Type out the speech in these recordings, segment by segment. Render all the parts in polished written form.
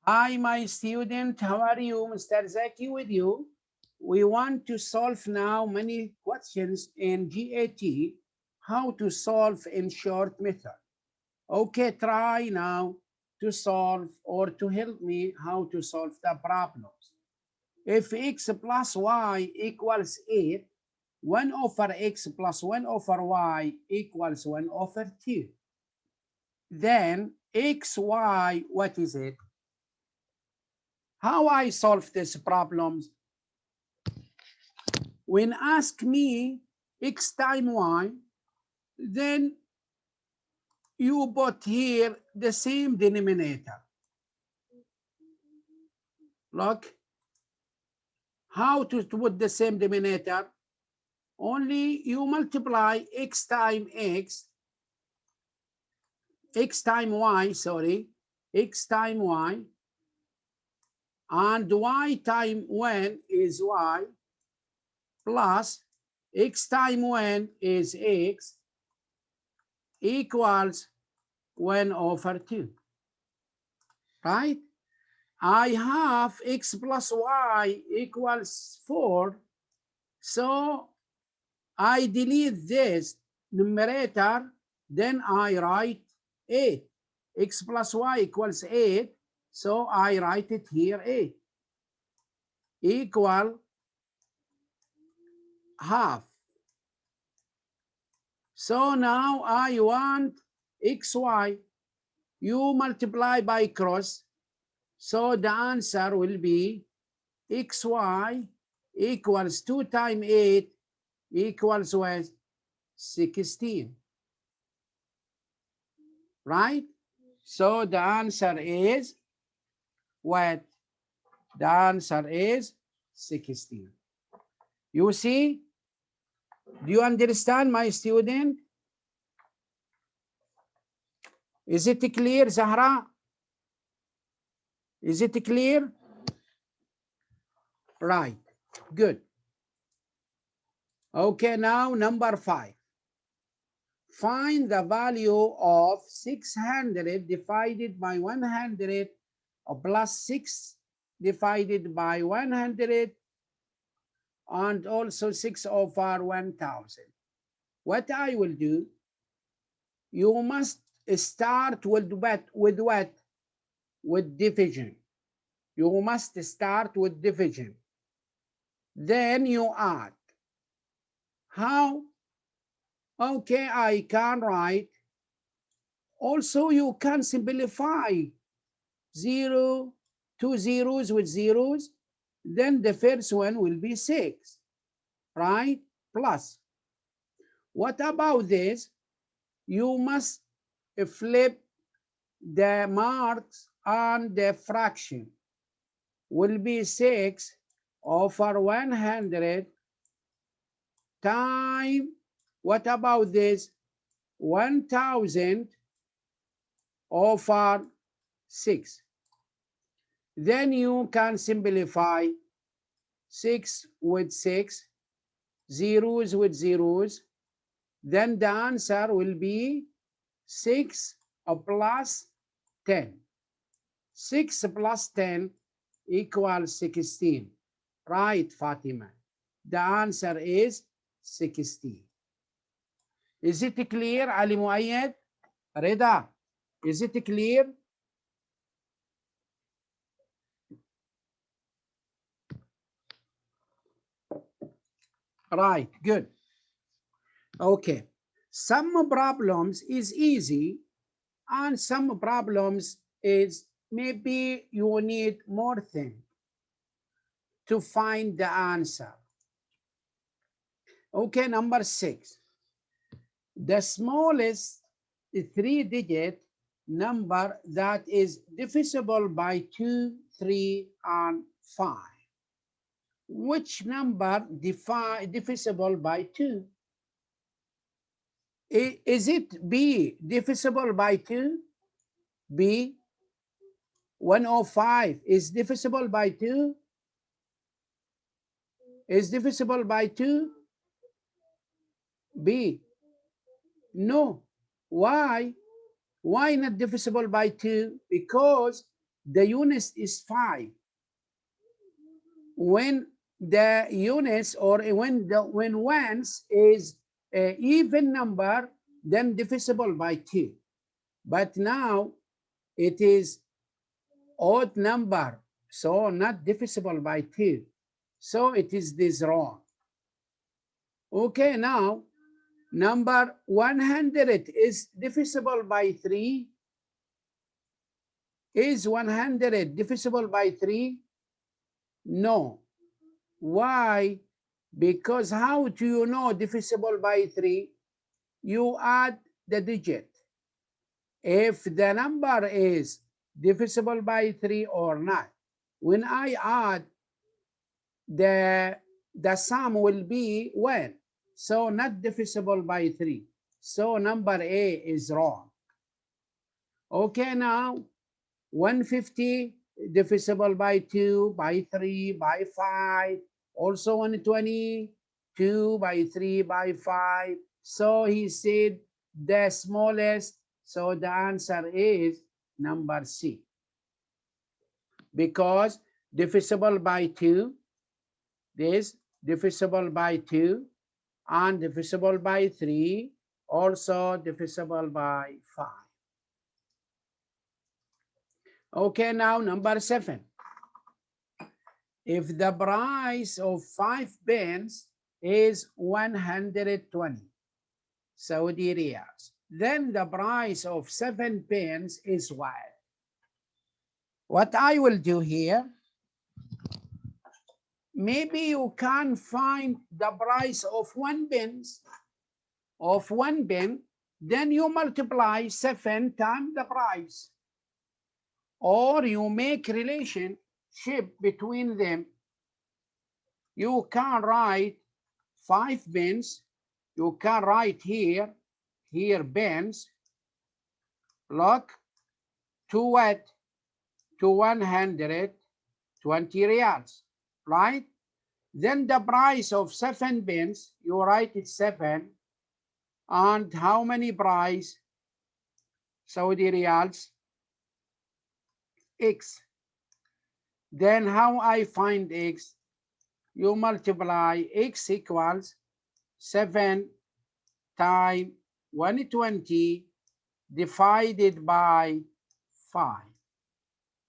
Hi, my student. How are you? Mr. Zaki with you. We want to solve now many questions in GAT, how to solve in short method. Okay, try now to solve or to help me how to solve the problems. If x plus y equals 8, 1 over x plus 1 over y equals 1 over 2. Then xy, what is it? How I solve these problems? When ask me x times y, then you put here the same denominator. Look, how to put the same denominator? Only you multiply x times y, x times y, and y times 1 is y, plus x times 1 is x, equals 1 over 2, right? I have x plus y equals 4, so I delete this numerator, then I write 8. X plus y equals 8, so I write it here 8, equal half. So now I want xy, you multiply by cross, so the answer will be xy equals 2 times 8 equals what? 16. Right? So the answer is what? The answer is 16. You see? Do you understand, my student? Is it clear, Zahra? Is it clear? Right. Good. Okay, now number 5. Find the value of 600 divided by 100 plus 6 divided by 100 and also 6 over 1000. What I will do, you must start with what? With division. You must start with division. Then you add. How? Okay, I can write. Also, you can simplify 0, 2 zeros with zeros. Then the first one will be 6, right? Plus. What about this? You must flip the marks on the fraction. Will be 6 over 100 times, what about this? 1000 over 6. Then you can simplify 6 with 6, zeros with zeros. Then the answer will be 6 plus 10. 6 plus 10 equals 16. Right, Fatima. The answer is 16. Is it clear, Ali Muayyad? Reda, is it clear? Right, good. Okay. Some problems is easy and some problems is maybe you need more thing to find the answer. Okay, number 6. The smallest 3-digit number that is divisible by 2, 3, and 5. Which number divisible by 2? Is it B, divisible by 2? B, 105 is divisible by 2? Is divisible by 2? B. No. Why? Why not divisible by 2? Because the units is 5. When the units or when ones is an even number, then divisible by 2. But now it is odd number, so not divisible by 2. So it is this wrong. Okay, now number 100 is divisible by 3. Is 100 divisible by 3? No. Why? Because how do you know divisible by 3? You add the digit. If the number is divisible by 3 or not. When I add, the sum will be 1. So not divisible by 3. So number A is wrong. Okay, now 150 divisible by 2, by 3, by 5. Also 120, 2 by 3, by 5. So he said the smallest. So the answer is number C. Because divisible by 2, this divisible by 2, and divisible by 3, also divisible by 5. Okay, now number 7. If the price of 5 pence is 120 Saudi riyals, then the price of 7 pence is what? What I will do here, maybe you can find the price of 1 pence, then you multiply 7 times the price. Or you make relationship between them. You can write 5 pence. You can write here pence. Look, to what? To 120 riyals, right? Then the price of 7 pence, you write it 7. And how many price? Saudi riyals? X. Then how I find X? You multiply X equals 7 times 120 divided by 5,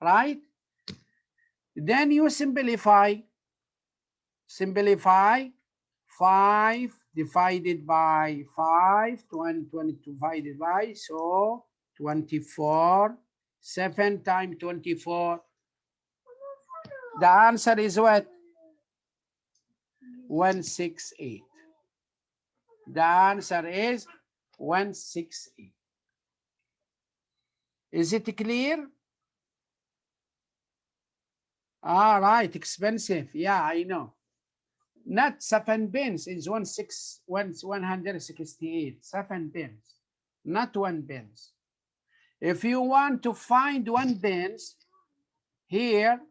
right? Then you simplify 5 divided by 5, 20 divided by, so 24, 7 times 24. The answer is what? 168. The answer is 168. Is it clear? All right, expensive. Yeah, I know. Not 7 pence is 168. 7 pence, not 1 pence. If you want to find 1 pence, here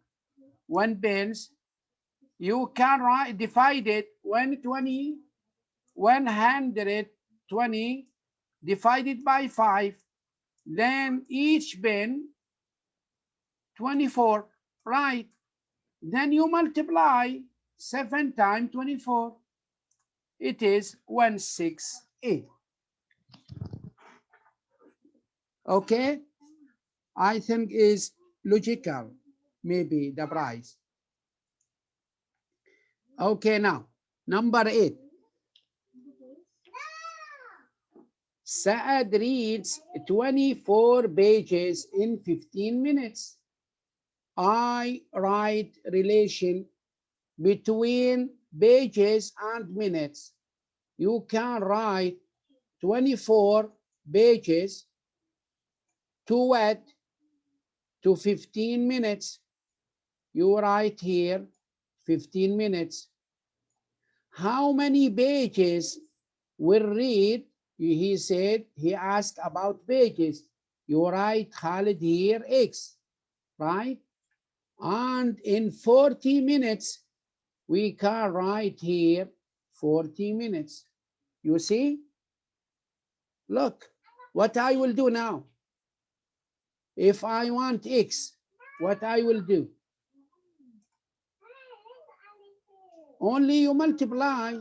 1 pence, you can write divide it 120 divided by 5. Then each pence 24, right? Then you multiply 7 times 24. It is 168. Okay, I think is logical, maybe the price. Okay, now number 8. Saad reads 24 pages in 15 minutes. I write relation between pages and minutes. You can write 24 pages to what? To 15 minutes. You write here 15 minutes. How many pages will read? He said, he asked about pages. You write Khalid here X, right? And in 40 minutes, we can write here 40 minutes. You see? Look, what I will do now. If I want X, what I will do? Only you multiply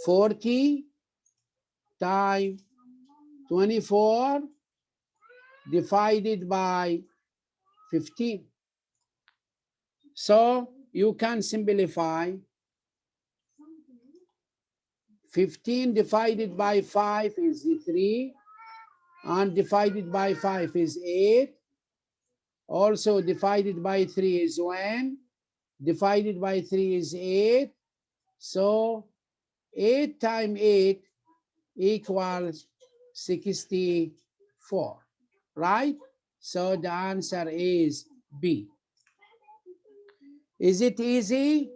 40 times 24 divided by 15. So you can simplify 15 divided by 5 is 3, and divided by 5 is 8. Also divided by 3 is 1. Divided by 3 is 8. So 8 times 8 equals 64, right? So the answer is B. Is it easy?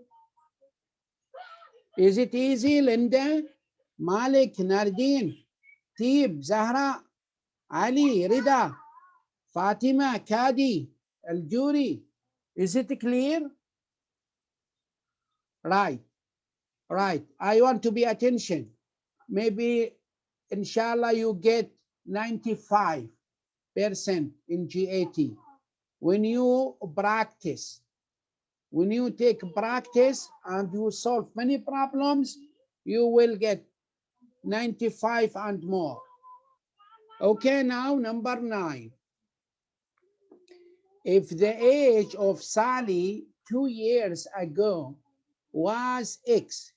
Is it easy, Linda? Malik, Nardin, Tib, Zahra, Ali, Rida, Fatima, Kadi, Al-Juri. Is it clear? Right, right. I want to be attention. Maybe, inshallah, you get 95% in GAT. When you practice, when you take practice and you solve many problems, you will get 95 and more. Okay, now number 9. If the age of Sally 2 years ago was X,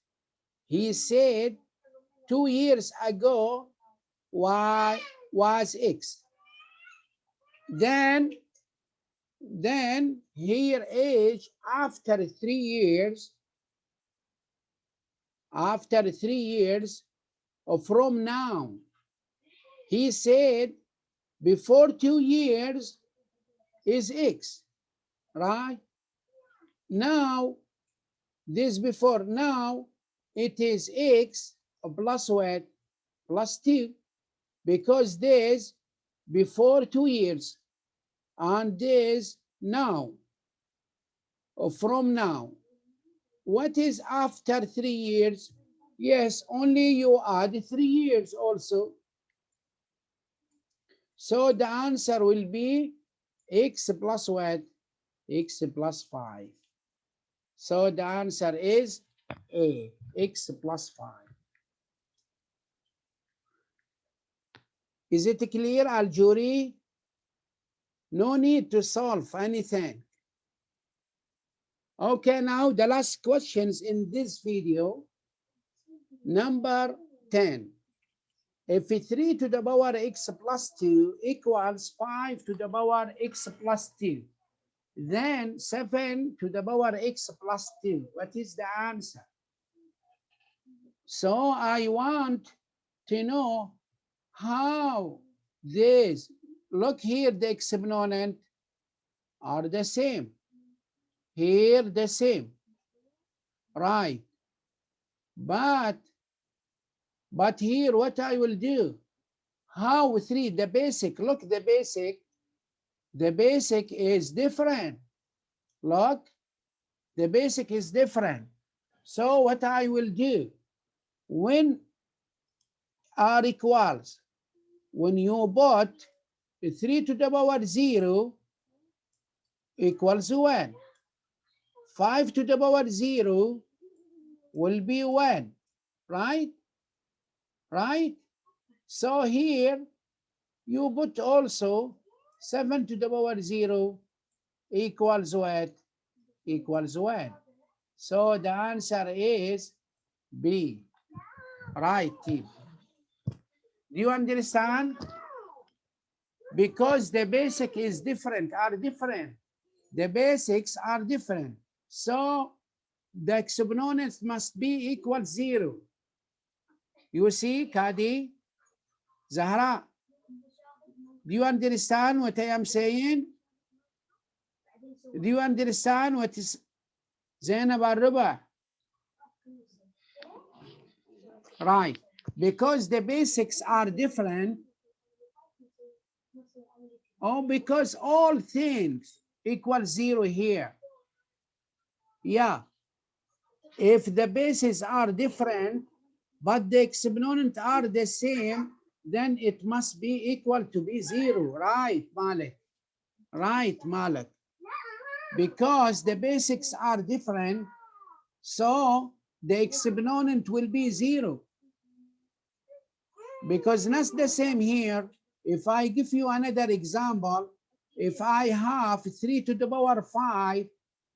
he said 2 years ago Y was X. Then her age after 3 years, from now, he said before 2 years is X, right? Now, this before, now it is X plus what? Plus 2, because this before 2 years and this now, from now. What is after 3 years? Yes, only you add 3 years also. So the answer will be X plus what? X plus 5. So the answer is A, X plus 5. Is it clear, Al-Juri? No need to solve anything. Okay, now the last questions in this video. Number 10. If 3 to the power x plus 2 equals 5 to the power x plus 2, then 7 to the power x plus 2, what is the answer? So I want to know how this, look here, the exponent are the same. Here the same, right? But here what I will do, how 3, the basic, look, the basic is different. Look, the basic is different. So what I will do, when R equals, when you put 3 to the power 0 equals 1, 5 to the power 0 will be 1, right? Right? So here you put also 7 to the power 0 equals what? Equals 1. So the answer is B. Right, team. Do you understand? Because the basic is different, are different. The basics are different. So the exponents must be equal 0. You see, Kadi, Zahra, do you understand what I am saying? Do you understand what is Zainab al-Ruba? Right, because the basics are different. Oh, because all things equal 0 here. Yeah, if the bases are different, but the exponents are the same, then it must be equal to be 0, right, Malik? Right, Malik. Because the basics are different, so the exponent will be 0. Because not the same here. If I give you another example, if I have 3 to the power 5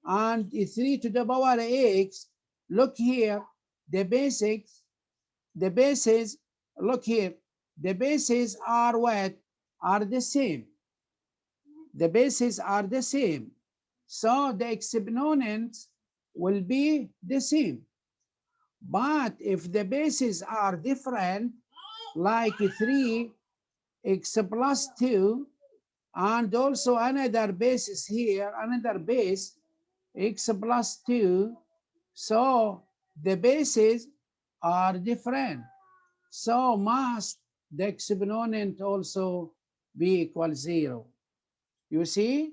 and 3 to the power x, look here, the bases, look here, the bases are what? Are the same. The bases are the same. So the exponents will be the same. But if the bases are different, like 3x plus 2, and also another base is here, another base, x plus 2, so the bases are different. So must the exponent also be equal 0. You see?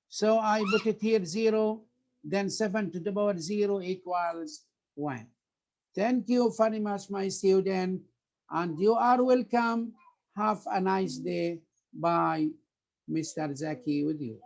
So I put it here 0, then 7 to the power 0 equals 1. Thank you very much, my student, and you are welcome. Have a nice day. Bye. Mr. Zaki with you.